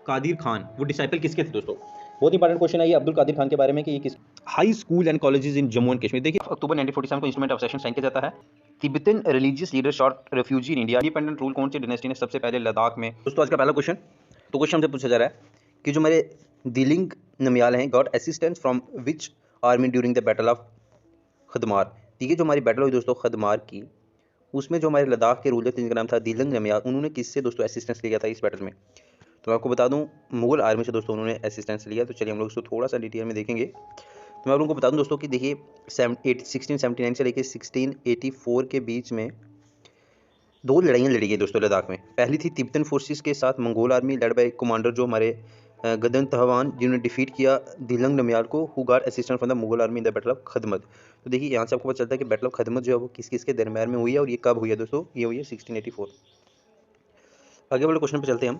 कादिर खान वो डिसाइपल किसके थे दोस्तों? बहुत इंपॉर्टेंट क्वेश्चन है ये अब्दुल कादिर खान के बारे में कि ये किस high school and colleges in Jammu and Kashmir. देखिए अक्टूबर 1947 को इंस्ट्रूमेंट ऑफ सेशन साइन किया जाता है। Tibetan religious leader short refugee in India. Independent rule कौन सी डायनेस्टी ने सबसे पहले लद्दाख में? दोस्तों आज का पहला क्वेश्चन, तो क्वेश्चन हमसे पूछा जा रहा है कि जो हमारे दिलिंग नमियाल हैं got assistance from which army during the battle of Khadmar. ठीक है, जो हमारी बैटल हुई दोस्तों खदमार की, उसमें जो हमारे लद्दाख के रूलर थे जिनका नाम था दिलिंग नमियाल, उन्होंने किससे दोस्तों असिस्टेंस लिया था इस बैटल में? तो मैं आपको बता दूं मुगल आर्मी से दोस्तों उन्होंने असिस्टेंस लिया। तो चलिए हम लोग इसको थोड़ा सा डिटेल में देखेंगे। तो मैं आप लोगों को बता दूं दोस्तों कि देखिए 1679 से लेकर 1684 के बीच में दो लड़ाइयाँ लड़ी गई दोस्तों लद्दाख में। पहली थी तिब्बतन फोर्सेस के साथ Mongol army led by commander जो हमारे गदन तहवान, जिन्होंने डिफीट किया दिलंग नमियाल को, who got assistance from the Mughal army in the battle of Khadmat. तो देखिए यहाँ से आपको पता चलता है कि बैटल ऑफ खदमत जो है वो किस किस के दरम्यान में हुई है और ये कब हुई है दोस्तों? ये हुई है 1684। आगे वाले क्वेश्चन पे चलते हैं हम।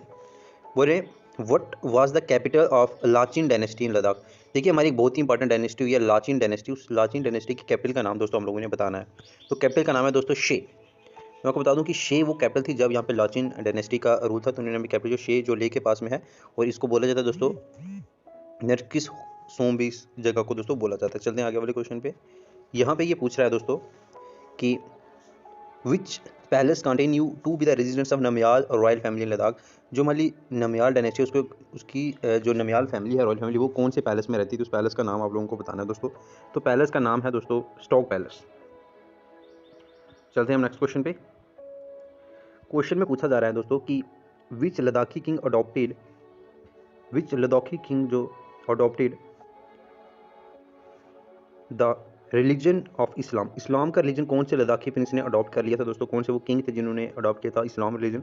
बोले what was the capital of Lachin dynasty in Ladakh. देखिए हमारी एक बहुत ही इंपॉर्टेंट डायनेस्टी हुई है लाचिन डायनेस्टी। उस लाचिन डायनेस्टी की कैपिटल का नाम दोस्तों हम लोगों ने बताना है। तो कैपिटल का नाम है दोस्तों शे। मैं आपको बता दूं कि शे वो कैपिटल थी जब यहाँ पे लाचिन डायनेस्टी का रूल था, तो उन्होंने कैपिटल जो शे जो ले के पास में है, और इसको बोला जाता है दोस्तों नरकिस सोम्बी इस जगह को दोस्तों बोला जाता है। चलते हैं आगे वाले क्वेश्चन पे। यहाँ पे ये पूछ रहा है दोस्तों कि which palace continue to be the residence of Namgyal royal family in Ladakh. जो हमारी नमियाल डायनेस्टी उसको उसकी जो नमियाल फैमिली है रॉयल फैमिली, वो कौन से पैलेस में रहती है? तो उस पैलेस का नाम आप लोगों को बताना है दोस्तों। तो पैलेस का नाम है दोस्तों स्टॉक पैलेस। चलते हैं हम नेक्स्ट क्वेश्चन पे। क्वेश्चन में पूछा जा रहा है दोस्तों कि विच लद्दाखी किंग जो adopted the religion of Islam. Islam का रिलीजन कौन से लद्दाखी प्रिंस ने अडॉप्ट कर लिया था दोस्तों? कौन से वो किंग थे जिन्होंने अडॉप्ट किया था इस्लाम रिलीजन?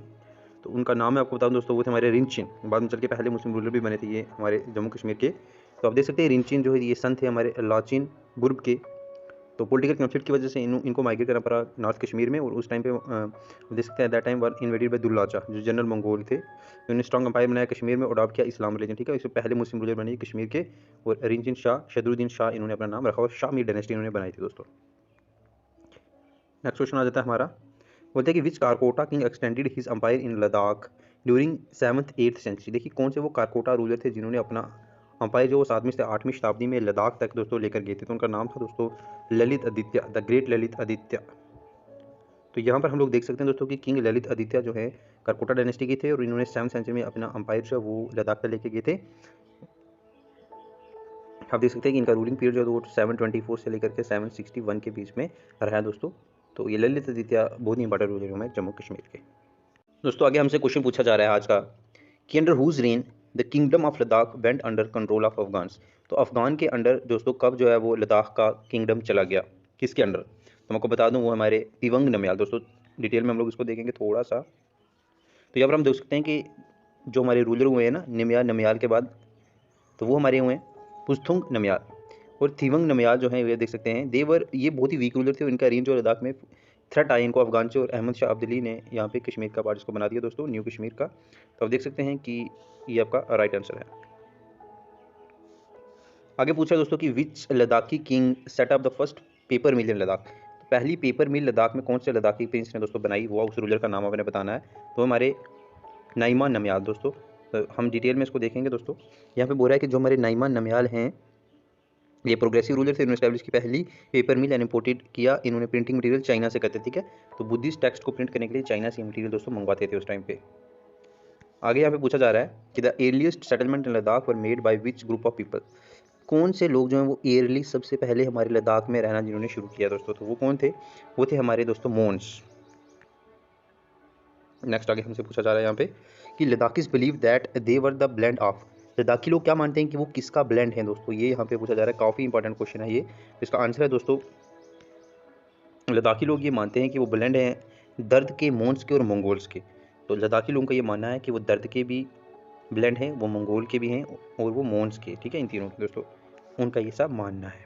तो उनका नाम मैं आपको बताऊं दोस्तों, वो थे हमारे रिंचिन। बाद में चल के पहले मुस्लिम रूलर भी बने थे ये हमारे जम्मू कश्मीर के। तो आप देख सकते हैं रिंचिन जो है ये सन थे हमारे लाचिन ग्रुप के। तो पॉलिटिकल कॉन्फ्लिक्ट की वजह से इनको माइग्रेट करना पड़ा नॉर्थ कश्मीर में, और उस टाइम पे देख सकते हैं that time were invaded by Dulucha जो जनरल मंगोल थे। उन्होंने स्ट्रॉन्ग एम्पायर बनाया कश्मीर में, अडॉप्ट किया इस्लाम रिलीजन। ठीक है, इससे पहले मुस्लिम रूलर बने कश्मीर के, और रिंचिन शाह शदरुद्दीन शाह इन्होंने अपना नाम रखा और शाह मीर डायनेस्टी इन्होंने बनाई थी दोस्तों। नेक्स्ट क्वेश्चन आ जाता है हमारा। बोलते हैं कि which Karkota king extended his empire in Ladakh during 7th-8th century. देखिए कौन से वो कारकोटा रूलर थे जिन्होंने अपना अंपायर जो 7वीं से 8वीं शताब्दी में लद्दाख तक दोस्तों लेकर गए थे? तो उनका नाम था दोस्तों ललित आदित्य, द ग्रेट ललित आदित्य। तो यहाँ पर हम लोग देख सकते हैं दोस्तों कि किंग ललित आदित्य जो है करकोटा डायनेस्टी के थे, और इन्होंने 7th सेंचुरी में अपना अंपायर जो वो लद्दाख तक लेके गए थे। आप देख सकते हैं कि इनका रूलिंग पीरियड जो है वो 724 से लेकर के 761 के बीच में रहा है दोस्तों। तो ये ललित आदित्य बहुत ही इंपॉर्टेंट रूलर है जम्मू कश्मीर के। दोस्तों आगे हमसे क्वेश्चन पूछा जा रहा है आज का कि under whose reign the kingdom of Ladakh went under control of Afghans. तो अफगान के अंडर दोस्तों कब जो है वो लद्दाख का किंगडम चला गया, किसके अंडर? तो मैं आपको बता दूं वो हमारे तिवंग नमियाल। दोस्तों डिटेल में हम लोग इसको देखेंगे थोड़ा सा। तो यहाँ पर हम देख सकते हैं कि जो हमारे रूलर हुए हैं ना नमियाल के बाद, तो वो हमारे हुए हैं पुस्तुंग नमियाल और तिवंग नमियाल जो है ये देख सकते हैं देवर ये बहुत ही वीक रूलर थे। इनका रेंज और लद्दाख में थ्रेट आया इनको अफगान से, और अहमद शाह अब्दली ने यहाँ पे कश्मीर का पार्ट इसको बना दिया दोस्तों न्यू कश्मीर का। तो आप देख सकते हैं कि ये आपका राइट आंसर है। आगे पूछा दोस्तों कि which Ladakhi king set up the first paper mill in Ladakh. तो पहली पेपर मिल लद्दाख में कौन से लद्दाखी प्रिंस ने दोस्तों बनाई, वो उस रूलर का नाम आपने बताना है। तो हमारे नाइमान नमियाल दोस्तों। तो हम डिटेल में इसको देखेंगे दोस्तों। यहाँ पे बोल रहा है कि जो हमारे नाइमान नमियाल हैं ये प्रोग्रेसिव रूलर थे, इन्होंने एस्टैब्लिश की पहली पेपर मिल एंड इंपोर्टेड किया। इन्होंने प्रिंटिंग मटेरियल चाइना से करते थे। ठीक है, तो बुद्धिस्ट टेक्स्ट को प्रिंट करने के लिए चाइना से मटेरियल दोस्तों मंगवाते थे उस टाइम पे। आगे यहाँ पे पूछा जा रहा है कि the earliest settlement in Ladakh were made by which group of people. कौन से लोग जो हैं वो एयरली सबसे पहले हमारे लद्दाख में रहना जिन्होंने शुरू किया दोस्तों? तो वो कौन थे? वो थे हमारे दोस्तों मोन्स। नेक्स्ट आगे हमसे पूछा जा रहा है यहाँ पे कि Ladakhis believe that they were the blend of. Ladakhi लोग क्या मानते हैं कि वो किसका ब्लेंड है दोस्तों? ये यहाँ पे पूछा जा रहा है, काफ़ी इंपॉर्टेंट क्वेश्चन है ये। इसका आंसर है दोस्तों लद्दाखी लोग ये मानते हैं कि वो ब्लेंड हैं दर्द के, मोन्स के और मंगोल्स के। तो लद्दाखी लोगों का ये मानना है कि वो दर्द के भी ब्लेंड हैं, वो मंगोल के भी हैं और वो मोन्स के। ठीक है, इन तीनों के दोस्तों उनका ये सब मानना है।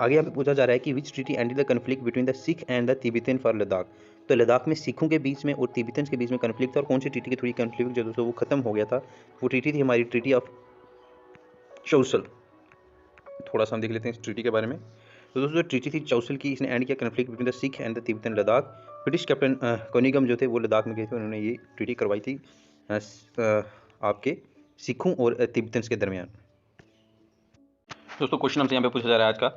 आगे यहाँ पे पूछा जा रहा है कि which treaty ended the conflict between the Sikh and the Tibetan for Ladakh. तो लद्दाख में सिखों के बीच में और तिब्बतन के बीच में कन्फ्लिक्ट था, और कौन सी ट्रीटी की थोड़ी कन्फ्लिक्ट जो दोस्तों वो खत्म हो गया था? वो ट्रीटी थी हमारी ट्रीटी ऑफ चौसल। थोड़ा सा हम देख लेते हैं इस ट्रीटी के बारे में। तो दोस्तों ट्रीटी थी चौसल की, इसने एंड किया conflict between the Sikh and the Tibetan Ladakh. British captain Cunningham जो थे वो लद्दाख में गए थे, उन्होंने ये ट्रीटी करवाई थी आपके सिखों और तिब्बतन्स के दरमियान। दोस्तों क्वेश्चन हमसे यहाँ पे पूछा जा रहा है आज का,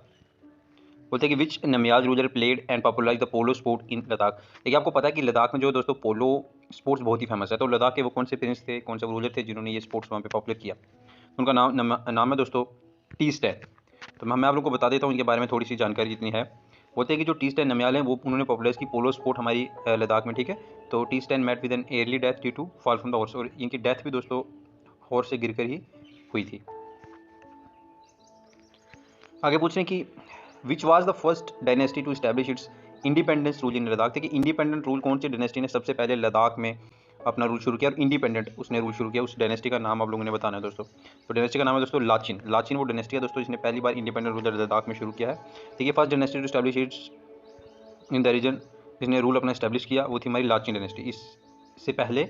बोलते हैं कि which Namgyal ruler played and popularise the polo sport in Ladakh. देखिए आपको पता है कि लद्दाख में जो दोस्तों पोलो स्पोर्ट्स बहुत ही फेमस है, तो लद्दाख के वो कौन से प्रिंस थे, कौन से रूलर थे जिन्होंने ये स्पोर्ट्स वहाँ पे पॉपुलर किया। उनका नाम है दोस्तों टी स्टैन। तो मैं आप लोगों को बता देता हूँ इनके बारे में थोड़ी सी जानकारी जितनी है। बोलते हैं कि जो टी स्टैन नमयाल हैं वो उन्होंने पॉपुलराइज की पोलो स्पोर्ट हमारी लद्दाख में, ठीक है। तो टी स्टैन met with an early death due to fall from the horse, और इनकी डेथ भी दोस्तों हॉर्स से गिरकर ही हुई थी। आगे पूछ रहे हैं कि which was the first dynasty to establish its independence rule in Ladakh. देखिए इंडिपेंडेंट रूल कौन सी डायनेस्टी ने सबसे पहले लद्दाख में अपना रूल शुरू किया और इंडिपेंडेंट उसने रूल शुरू किया, उस डायनेस्टी का नाम आप लोगों ने बताना है दोस्तों। तो डायनेस्टी का नाम है दोस्तों लाचिन। लाचिन वो डायनेस्टी है दोस्तों जिसने पहली बार इंडिपेंडेंट रूल लद्दाख में शुरू किया है। देखिए first dynasty to establish its in the region, जिसने रूल अपना एस्टैब्लिश किया वो थी हमारी लाचिन डायनेस्टी। इससे पहले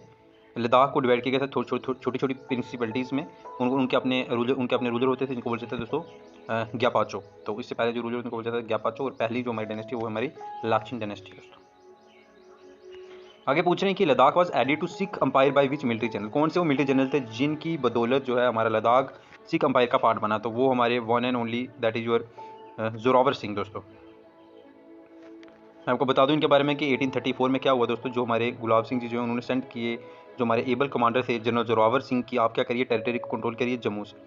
लद्दाख को डिवाइड किया गया था छोटी छोटी प्रिंसिपलिटीज़ में। उनके अपने रूलर होते थे जिनको बोलते थे दोस्तों ग्यापाचो। तो इससे पहले जो रूलर उनको बोलते थे ग्यापाचो, और पहली जो हमारी डायनेस्टी वो हमारी लाचिन डायनेस्टी दोस्तों। आगे पूछ रहे हैं कि Ladakh was added to Sikh empire by which military general. कौन से वो मिलिट्री जनरल थे जिनकी बदौलत जो है हमारा लद्दाख सिख अंपायर का पार्ट बना। तो वो हमारे one and only that is your Zorawar Singh दोस्तों। मैं आपको बता दूं इनके बारे में कि 1834 में क्या हुआ दोस्तों, जो हमारे गुलाब सिंह जी जो है उन्होंने सेंड किए, जो हमारे एबल कमांडर थे जनरल जोरावर सिंह की, आप क्या करिए टेरिटरी को कंट्रोल करिए जम्मू से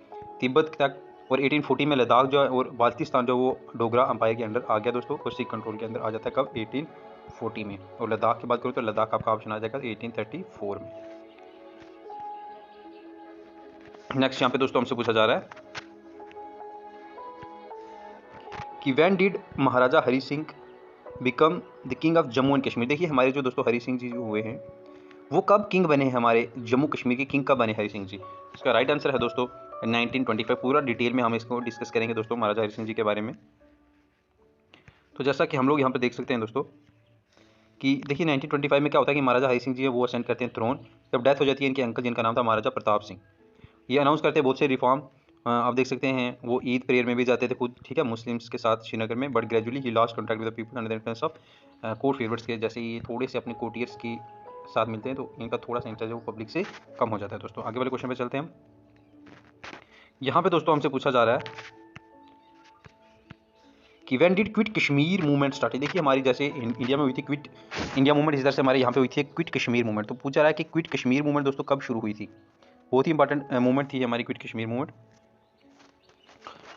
तिब्बत तक। और 1840 में लद्दाख जो है और बाल्टिस्तान जो वो डोगरा अंपायर के अंडर आ गया दोस्तों, और सिख कंट्रोल के अंदर आ जाता है कब 1840 में। और लद्दाख की बात करूँ तो लद्दाख आपका ऑप्शन आ जाएगा 1834 में। नेक्स्ट यहाँ पे दोस्तों हमसे पूछा जा रहा है कि when did Maharaja Hari Singh become the king of Jammu and Kashmir. देखिए हमारे जो दोस्तों हरि सिंह जी जो हुए हैं वो कब किंग बने हैं, हमारे जम्मू कश्मीर के किंग कब बने हरि सिंह जी। इसका राइट आंसर है दोस्तों 1925। पूरा डिटेल में हम इसको डिस्कस करेंगे दोस्तों महाराजा हरि सिंह जी के बारे में। तो जैसा कि हम लोग यहाँ पर देख सकते हैं दोस्तों कि देखिए 1925 में क्या होता है कि महाराजा हरि सिंह जी है वो असेंड करते हैं थ्रोन, जब डेथ हो जाती है इनके अंकल जिनका नाम था महाराजा प्रताप सिंह। ये अनाउंस करते हैं बहुत से रिफॉर्म, आप देख सकते हैं वो ईद प्रेयर में भी जाते थे खुद, ठीक है, मुस्लिम्स के साथ श्रीनगर में। But gradually he lost contact with the people under the influence of court favourites के। जैसे ये थोड़े से अपने कोर्टियर्स की साथ मिलते हैं तो इनका थोड़ा सा इंटरेस्ट है वो पब्लिक से कम हो जाता है दोस्तों। आगे वाले क्वेश्चन पे चलते हैं हम। यहाँ पे दोस्तों हमसे पूछा जा रहा है कि when did quit Kashmir movement start. देखिए हमारी जैसे इंडिया में हुई थी क्विट इंडिया मूवमेंट, इस तरह से हमारे यहाँ पे हुई थी क्विट कश्मीर मूवमेंट। तो पूछा रहा है कि क्विट कश्मीर मूवमेंट दोस्तों कब शुरू हुई थी। बहुत ही इंपॉर्टेंट मूवमेंट थी हमारी क्विट कश्मीर मूवमेंट।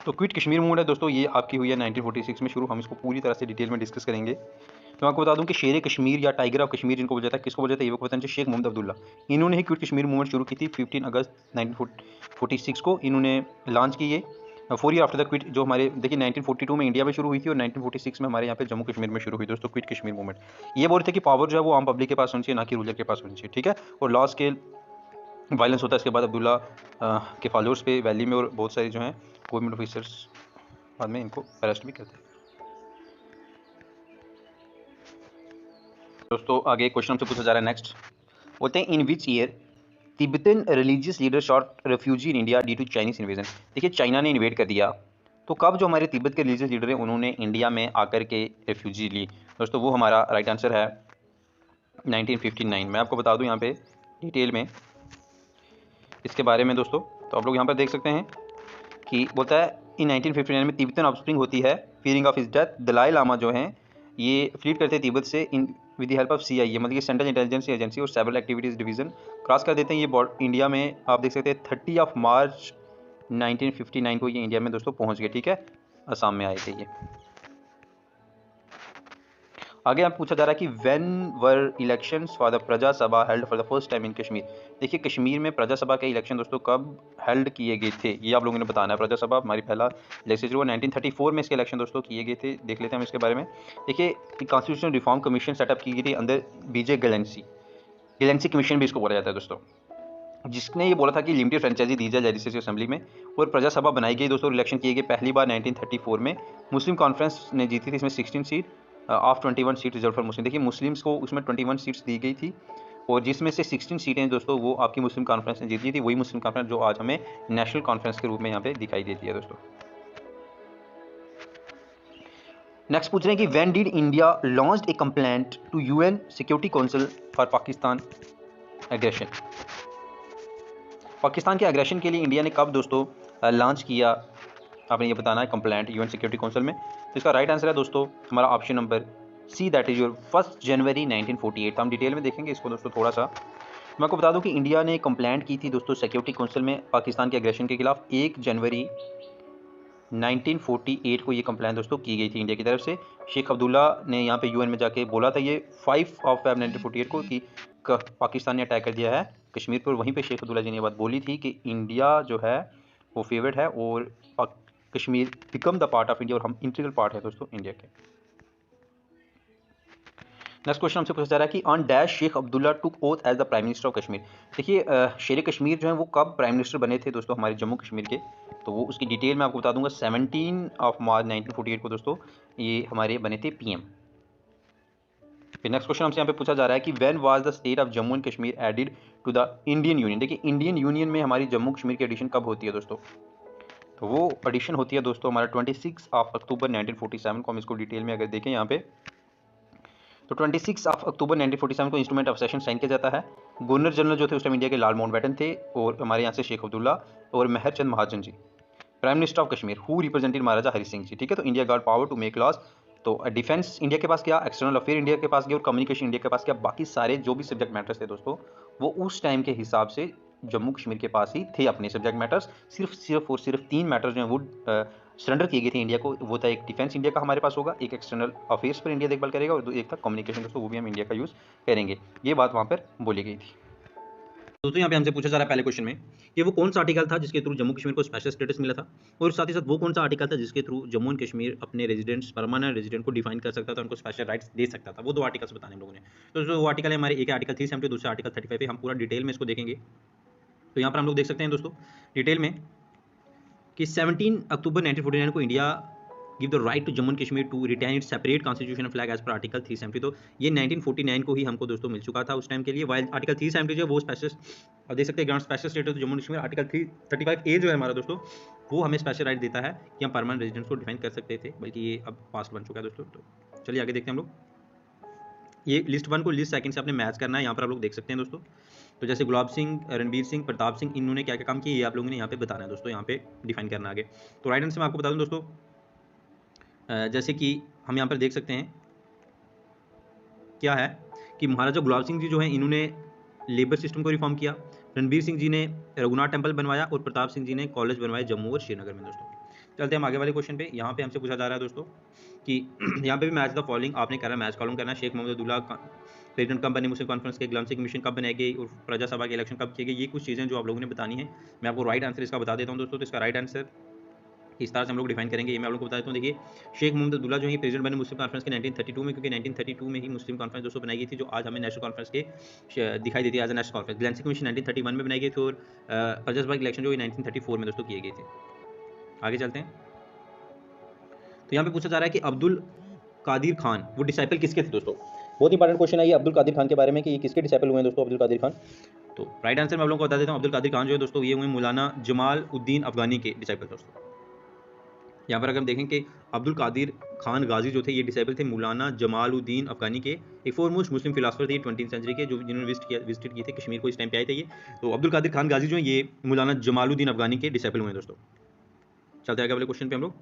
तो क्विट कश्मीर मूवमेंट है दोस्तों ये आपकी हुई है 1946 में शुरू। हम इसको पूरी तरह से डिटेल में डिस्कस करेंगे। तो मैं आपको बता दूं कि शेर कश्मीर या टाइगर ऑफ कश्मीर जिनको बोला जाता है, किसको बोला जाता है, ये पता नहीं, शेख मोहम्मद अब्दुल्ला, इन्होंने ही क्विट कश्मीर मूवमेंट शुरू की थी 15 अगस्त 1946 को इन्होंने लॉन्च की। ये 4 ईयर आफ्टर द क्विट, जो हमारे देखिए 1942 में इंडिया में शुरू हुई थी और 1946 में हमारे यहाँ पे जम्मू कश्मीर में शुरू हुई दोस्तों क्विट कश्मीर मूवमेंट। ये बोल रहे थे कि पावर जो है वो आम पब्लिक के पास होनी चाहिए, ना कि रूलर के पास होनी चाहिए, ठीक है। और लार्ज स्केल वायलेंस होता है इसके बाद अब्दुल्ला के फॉलोअर्स पे वैली में, और बहुत सारे जो हैं गवर्नमेंट ऑफिसर्स बाद में इनको अरेस्ट भी करते हैं दोस्तों। आगे क्वेश्चन हमसे पूछा जा रहा है नेक्स्ट, बोलते हैं in which year Tibetan religious leader sought refugee in India due to Chinese invasion. देखिए चाइना ने इन्वेड कर दिया, तो कब जो हमारे तिब्बत के रिलीजियस लीडर हैं उन्होंने इंडिया में आकर के रेफ्यूजी ली दोस्तों, वो हमारा राइट आंसर है 1959। मैं आपको बता दूं यहाँ पे डिटेल में इसके बारे में दोस्तों। तो आप लोग यहाँ पर देख सकते हैं कि बोलता है इन 1959 में तिब्बतन ऑफस्प्रिंग होती है, fearing of his death Dalai Lama जो हैं ये फ्लीट करते हैं तिब्बत से in with the help of CIA, मतलब कि सेंट्रल इंटेलिजेंस एजेंसी, और सेवरल एक्टिविटीज़ डिवीजन क्रॉस कर देते हैं ये इंडिया में। आप देख सकते हैं 30 मार्च 1959 को ये इंडिया में दोस्तों पहुंच गए, ठीक है, असम में आए थे ये। आगे आप पूछा जा रहा है कि when were elections for the प्रजा सभा held for the first time in Kashmir. देखिए कश्मीर में प्रजा सभा के इलेक्शन दोस्तों कब हेल्ड किए गए थे, ये आप लोगों ने बताना है। प्रजा सभा हमारी पहला लेजिस्लेचर हुआ 1934 में, इसके इलेक्शन दोस्तों किए गए थे, देख लेते हैं हम इसके बारे में। देखिए कॉन्स्टिट्यूशनल रिफॉर्म कमीशन सेटअप की गई थी अंदर BJ गैलेंसी कमीशन भी इसको बोला जाता है दोस्तों, जिसने ये बोला था कि लिमिटेड फ्रेंचाइजी दी जाए लेजिस्लेटिव असेंबली में। और प्रजा सभा बनाई गई दोस्तों, इलेक्शन किए गए पहली बार 1934 में। मुस्लिम कॉन्फ्रेंस ने जीती थी इसमें 16 seat of 21 seat reserve for Muslim. देखिए मुस्लिम्स को उसमें 21 सीट्स दी गई थी, और जिसमें से 16 सीटें दोस्तों वो आपकी मुस्लिम कॉन्फ्रेंस ने जीती थी। वही मुस्लिम कॉन्फ्रेंस जो आज हमें नेशनल कॉन्फ्रेंस के रूप में यहाँ पे दिखाई देती है दोस्तों। नेक्स्ट पूछ रहे हैं कि when did India launched a complaint to UN security council for Pakistan aggression. Pakistan के एग्रेशन के लिए इंडिया ने कब दोस्तों लॉन्च किया, आपने ये बताना है कंप्लेंट यूएन सिक्योरिटी काउंसिल में। तो इसका राइट आंसर है दोस्तों हमारा option number C, that is your 1 January 1948। तो हम डिटेल में देखेंगे इसको दोस्तों थोड़ा सा। मैं आपको बता दूं कि इंडिया ने कंप्लेंट की थी दोस्तों सिक्योरिटी काउंसिल में पाकिस्तान के एग्रेशन के खिलाफ 1 जनवरी 1948 को ये कंप्लेंट दोस्तों की गई थी इंडिया की तरफ से। शेख अब्दुल्ला ने यहाँ पे यूएन में जाके बोला था ये 5 Feb 1948 को कि पाकिस्तान ने अटैक कर दिया है कश्मीर पर। वहीं पे शेख अब्दुल्ला जी ने बात बोली थी कि इंडिया जो है वो फेवरेट है और Kashmir become the part of India, और हम इंटीग्रल पार्ट है दोस्तों इंडिया के। नेक्स्ट क्वेश्चन हमसे पूछा जा रहा है कि on dash Sheikh Abdullah took oath as the prime minister of Kashmir. देखिए शेर कश्मीर जो है वो कब प्राइम मिनिस्टर बने थे दोस्तों हमारे जम्मू कश्मीर के, तो वो उसकी डिटेल मैं आपको बता दूंगा। 17 मार्च 1948 को दोस्तों ये हमारे बने थे पीएम। फिर नेक्स्ट क्वेश्चन हमसे यहाँ पे पूछा जा रहा है कि when was the state of Jammu and Kashmir added to the Indian union. देखिए इंडियन यूनियन में हमारी जम्मू कश्मीर की एडिशन कब होती है दोस्तों, तो वो एडिशन होती है दोस्तों हमारा 26 अक्टूबर 1947 को। हम इसको डिटेल में अगर देखें यहाँ पे, तो 26 अक्टूबर 1947 को इंस्ट्रूमेंट ऑफ सेशन साइन किया जाता है। गवर्नर जनरल जो थे उस टाइम इंडिया के लाल माउंटबेटन थे, और हमारे यहाँ से शेख अब्दुल्ला और Mehr Chand Mahajan ji. Prime minister of Kashmir who represented Maharaja Hari Singh ji. ठीक है, तो India got power to make laws. तो डिफेंस इंडिया के पास गया, एक्सटर्नल अफेयर इंडिया के पास गया, और कम्युनिकेशन इंडिया के पास गया। बाकी सारे जो भी सब्जेक्ट मैटर्स थे दोस्तों वो उस टाइम के हिसाब से जम्मू कश्मीर के पास ही थे अपने सब्जेक्ट मैटर्स। सिर्फ 3 मैटर्स जो हैं वो सरेंडर किए गए थे इंडिया को। वो था एक डिफेंस इंडिया का हमारे पास होगा, एक एक्सटर्नल अफेयर्स पर इंडिया देखभाल करेगा, और एक था कम्युनिकेशन दोस्तों, वो भी हम इंडिया का यूज़ करेंगे। ये बात वहाँ पर बोली गई थी। दोस्तों यहाँ पे हमसे पूछा जा रहा है पहले क्वेश्चन में कि वो कौन सा आर्टिकल था जिसके थ्रू जम्मू कश्मीर को स्पेशल स्टेटस मिला था, और साथ ही साथ वो कौन सा आर्टिकल था जिसके थ्रू जम्मू एंड कश्मीर अपने रेजिडेंट्स, परमानेंट रेजिडेंट को डिफाइन कर सकता था, उनको स्पेशल राइट्स दे सकता था। वो 2 आर्टिकल्स बताने हम लोगों ने। तो जो वो आर्टिकल है हमारे, एक आर्टिकल 370, दूसरा आर्टिकल 35 है। हम पूरा डिटेल में इसको देखेंगे। तो यहाँ पर हम लोग देख सकते हैं दोस्तों डिटेल में कि 17 अक्टूबर 1949 को India give the right to Jammu and Kashmir to retain its separate constitution flag as per article 370। तो ये 1949 को ही हमको दोस्तों मिल चुका था उस टाइम के लिए। वाइल आर्टिकल 370 जो है वो स्पेशल, और देख सकते हैं ग्रांट स्पेशल स्टेटस तो Jammu and Kashmir. Article 335A जो है हमारा दोस्तों वो हमें स्पेशल राइट देता है कि हम परमानेंट रेजिडेंट्स को डिफाइन कर सकते थे, बल्कि ये अब पास्ट बन चुका है दोस्तों। तो चलिए आगे देखते हैं हम लोग। ये लिस्ट 1 को लिस्ट 2 से आपने मैच करना है। यहाँ पर आप लोग देख सकते हैं दोस्तों, तो जैसे गुलाब सिंह, रणबीर सिंह, प्रताप सिंह, इन्होंने क्या क्या काम किए ये आप लोगों ने यहाँ पे बताना है दोस्तों, यहाँ पे डिफाइन करना आगे। तो राइट आंसर मैं आपको बता दूं दोस्तों, जैसे कि हम यहाँ पर देख सकते हैं क्या है कि महाराजा गुलाब सिंह जी जो हैं इन्होंने लेबर सिस्टम को रिफॉर्म किया, रणबीर सिंह जी ने रघुनाथ टेम्पल बनवाया, और प्रताप सिंह जी ने कॉलेज बनवाए जम्मू और श्रीनगर में दोस्तों। चलते हैं हम आगे वाले क्वेश्चन पे। यहाँ पे हमसे पूछा जा रहा है दोस्तों कि यहाँ पे भी मैच द फॉलोइंग आपने कहा मैच कॉलम करना है। शेख मोहम्मद अब्दुल्ला प्रेसिडेंट कब बने, मुस्लिम कॉन्फ्रेंस के ग्राम सिंह कमीशन कब बनाई गई, और प्रजा सभा के इलेक्शन कब किए गए, ये कुछ चीज़ें जो आप लोगों ने बतानी है। मैं आपको राइट आंसर इसका बता देता हूँ दोस्तों। तो इसका राइट आंसर इस तरह से हम लोग डिफाइन करेंगे, ये मैं आप लोगों को बता देता हूँ। देखिए शेख मोहम्मद अब्दुल्ला जो है प्रेसिडेंट बने मुस्लिम कॉन्फ्रेंस के 1932 में, क्योंकि 1932 में ही मुस्लिम कॉन्फ्रेंस दोस्तों बनाई गई थी, जो आज हमें नेशनल कॉन्फ्रेंस के दिखाई देती है एज ए नेशनल कॉन्फ्रेंस। ग्राम सिंह कमीशन 1931 में बनाई गई थी, और प्रजा सभा के इलेक्शन जो 1934 में दोस्तों किए गए थे। आगे चलते हैं। तो यहाँ पे पूछा जा रहा है कि अब्दुल कादिर खान वो डिसाइपल किसके थे दोस्तों। बहुत इंपॉर्टेंट क्वेश्चन है ये अब्दुल कादिर खान के बारे में कि ये किसके डिसाइपल हुए हैं दोस्तों अब्दुल कादिर खान। तो राइट आंसर मैं आप लोगों को बता देता हूँ, अब्दुल कादिर खान जो है दोस्तों ये हुए मौलाना जमाल उद्दीन अफगानी के डिसाइपल दोस्तों। यहाँ पर अगर हम देखें कि अब्दुल कादिर खान गाजी जो थे ये डिसाइपल थे मौलाना जमालुद्दीन अफगानी के, एक फोरमोस्ट मुस्लिम फिलासफर थे 20वीं सेंचुरी के, जो जिन्होंने विजिट किए थे कश्मीर को, इस टाइम पे आए थे ये। तो अब्दुल कादिर खान गाजी जो है ये मौलाना जमालुद्दीन अफगानी के डिसाइपल हुए दोस्तों। चलते हैं अगले क्वेश्चन पे हम लोग।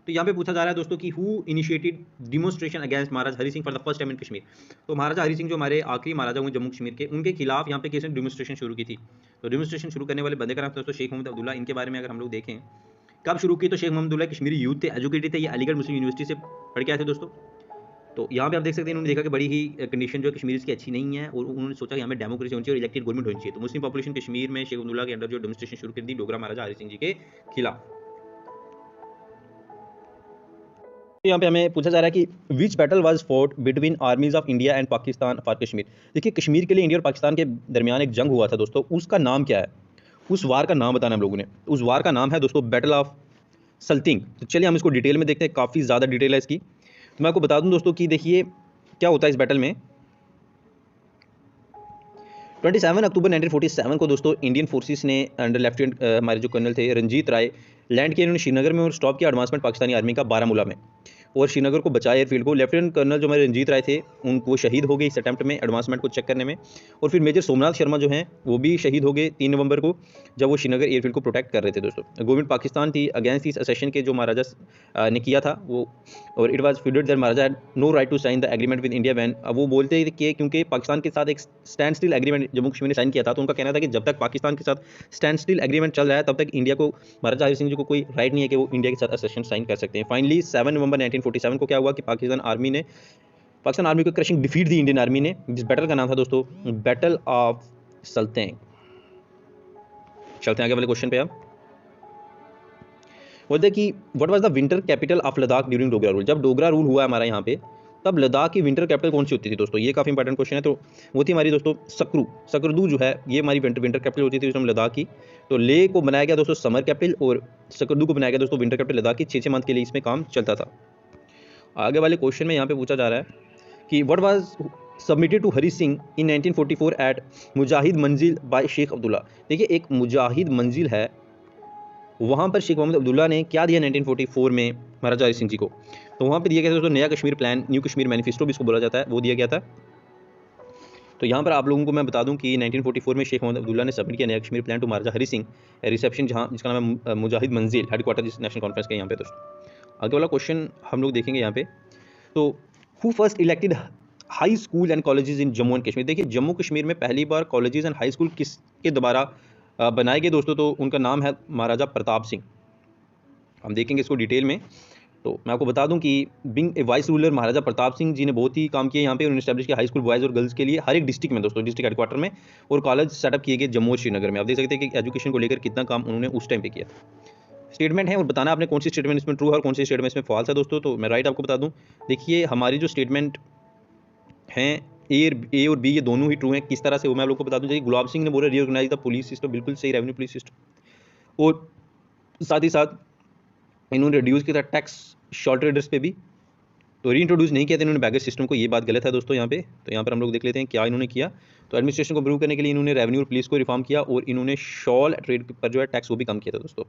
तो यहाँ पे पूछा जा रहा है दोस्तों कि who initiated demonstration against Maharaja Hari Singh for the first time in Kashmir. तो महाराजा हरि सिंह जो हमारे आखिरी महाराजा हुए जम्मू कश्मीर के, उनके खिलाफ यहाँ पे किसने डिमोन्स्ट्रेशन शुरू की थी। तो डिमोन्स्ट्रेशन शुरू करने वाले बंदे का नाम दोस्तों शेख मोहम्मद अब्दुल्ला। इनके बारे में अगर हम लोग देखें कब शुरू की, तो शेख मोहम्मद अब्दुल्ला कश्मीरी यूथ थे, एजुकेटेड थे, ये अलीगढ़ मुस्लिम यूनिवर्सिटी से पढ़ के आए थे दोस्तों। तो यहाँ पे आप देख सकते हैं इन्होंने देखा कि बड़ी ही कंडीशन जो है कश्मीर की अच्छी नहीं है, और उन्होंने सोचा कि हमें डेमोक्रेसी होनी चाहिए और इलेक्टेड गवर्नमेंट होनी चाहिए। तो मुस्लिम पॉपुलेशन कश्मीर में शेख अब्दुल्ला के अंडर जो डेमोन्स्ट्रेशन शुरू कर दी डोगरा महाराजा हरि सिंह जी के खिलाफ। यहाँ पे हमें पूछा जा रहा है कि विच battle was fought between आर्मीज of India and Pakistan for Kashmir. देखिए कश्मीर के लिए इंडिया और पाकिस्तान के दरमियान एक जंग हुआ था दोस्तों, उसका नाम क्या है, उस वार का नाम बताना हम लोगों ने। उस वार का नाम है दोस्तों बैटल ऑफ सल्तिंग। तो चलिए हम इसको डिटेल में देखते हैं, काफ़ी ज़्यादा डिटेल है इसकी। तो मैं आपको बता दूं दोस्तों कि देखिए क्या होता है इस बैटल में। 27 अक्टूबर 1947 को दोस्तों इंडियन फोर्सेस ने अंडर लेफ्टिनेंट हमारे जो कर्नल थे रंजीत राय लैंड किए इन्होंने श्रीनगर में, और स्टॉप किया एडवांसमेंट पाकिस्तानी आर्मी का बारामूला में। और श्रीनगर को बचाया एयरफील्ड को। लेफ्टिनेंट कर्नल जो हमारे रंजीत राय थे वो शहीद हो गए इस अटैम्प्ट में एडवांसमेंट को चेक करने में। और फिर मेजर सोमनाथ शर्मा जो हैं वो भी शहीद हो गए 3 नवंबर को, जब वो श्रीनगर एयरफील्ड को प्रोटेक्ट कर रहे थे दोस्तों। गवर्नमेंट पाकिस्तान थी अगेंस्ट इस असेशन के जो महाराजा ने किया था वो, और it was field that Maharaja had no right to sign the agreement with India when, अब वो बोलते थे कि क्योंकि पाकिस्तान के साथ एक stand still agreement Jammu Kashmir ने साइन किया था, तो उनका कहना था कि जब तक पाकिस्तान के साथ स्टैंड स्टिल एग्रीमेंट चल रहा है तब तक इंडिया को, महाराजा हरि सिंह जी को कोई राइट नहीं है कि वो इंडिया के साथ असेशन साइन कर सकते हैं। फाइनली 7 नवंबर 1947 को क्या हुआ कि पाकिस्तान आर्मी को क्रशिंग डिफीट दी इंडियन आर्मी ने, जिस बैटल का नाम था दोस्तों बैटल ऑफ सल्तेंग। चलते हैं आगे वाले क्वेश्चन पे। आप बोलते हैं कि what was the winter capital of Ladakh during Dogra rule, जब डोगरा रूल हुआ हमारा यहाँ पे तब लद्दाख की विंटर कैपिटल कौन सी होती थी दोस्तों, ये काफ़ी इंपॉर्टेंट क्वेश्चन है। तो वो थी हमारी दोस्तों सकरदू जो है ये हमारी विंटर कैपिटल होती थी उस टाइम लद्दाख की। तो ले को बनाया गया दोस्तों समर कैपिटल और सकरदू को बनाया गया दोस्तों विंटर कैपिटल लद्दाख की। 6 मंथ के लिए इसमें काम चलता था। आगे वाले क्वेश्चन में यहाँ पे पूछा जा रहा है कि what was submitted to Hari Singh in 1944 at Mujahid Manzil by Sheikh Abdullah. देखिए एक मुजाहिद मंजिल है, वहाँ पर शेख मोहम्मद अब्दुल्ला ने क्या दिया 1944 में महाराजा हरि सिंह जी को, तो वहाँ पर दिया गया था दोस्तों नया Kashmir plan, new Kashmir manifesto भी इसको बोला जाता है, वो दिया गया था। तो यहाँ पर आप लोगों को मैं बता दूं कि 1944 में शेख मोहम्मद अब्दुल्ला ने सबमिट किया नया Kashmir plan to Maharaja Hari Singh, reception जहाँ जिसका नाम है मुजाहिद मंजिल, हेडक्वार्टर जिस नेशनल कॉन्फ्रेंस के यहाँ पे दोस्तों। आगे वाला क्वेश्चन हम लोग देखेंगे यहाँ पे। तो who first elected high school and colleges in Jammu and Kashmir, देखिए जम्मू कश्मीर में पहली बार कॉलेजेस एंड हाई स्कूल किसके द्वारा बनाए गए दोस्तों, तो उनका नाम है महाराजा प्रताप सिंह। हम देखेंगे इसको डिटेल में। तो मैं आपको बता दूं कि बिंग ए वाइस रूलर महाराजा प्रताप सिंह जी ने बहुत ही काम किया यहाँ पे, उन्होंने एस्टैब्लिश किया हाई स्कूल बॉयज़ और गर्ल्स के लिए हर एक डिस्ट्रिक्ट में दोस्तों, डिस्ट्रिक्ट हेडक्वार्टर में, और कॉलेज सेटअप किए गए जम्मू और श्रीनगर में। आप देख सकते हैं कि एजुकेशन को लेकर कितना काम उन्होंने उस टाइम पे किया। स्टेटमेंट है और बताना आपने कौन सी स्टेटमेंट इसमें ट्रू है और कौन सी स्टेटमेंट इसमें फॉल्स है दोस्तों। तो मैं राइट आपको बता दूँ, देखिए हमारी जो स्टेटमेंट हैं ए और बी ये दोनों ही ट्रू हैं। किस तरह से वो मैं आप लोग को बता दूँ। जैसे गुलाब सिंह ने बोला रीऑर्गेनाइज द पुलिस सिस्टम, बिल्कुल सही, रेवेन्यू पुलिस सिस्टम। और साथ ही साथ इन्होंने रिड्यूस किया था टैक्स शॉर्ट ट्रेडर्स पे भी, तो री इंट्रोड्यूस नहीं किया था इन्होंने बैगेज सिस्टम को, ये बात गलत है दोस्तों यहाँ पे। तो यहाँ पर हम लोग देख लेते हैं क्या इन्होंने किया। तो एडमिनिस्ट्रेशन को इम्प्रूव करने के लिए इन्होंने रेवेन्यू और पुलिस को रिफॉर्म किया और इन्होंने शॉल ट्रेड पर जो है टैक्स वो भी कम किया था दोस्तों।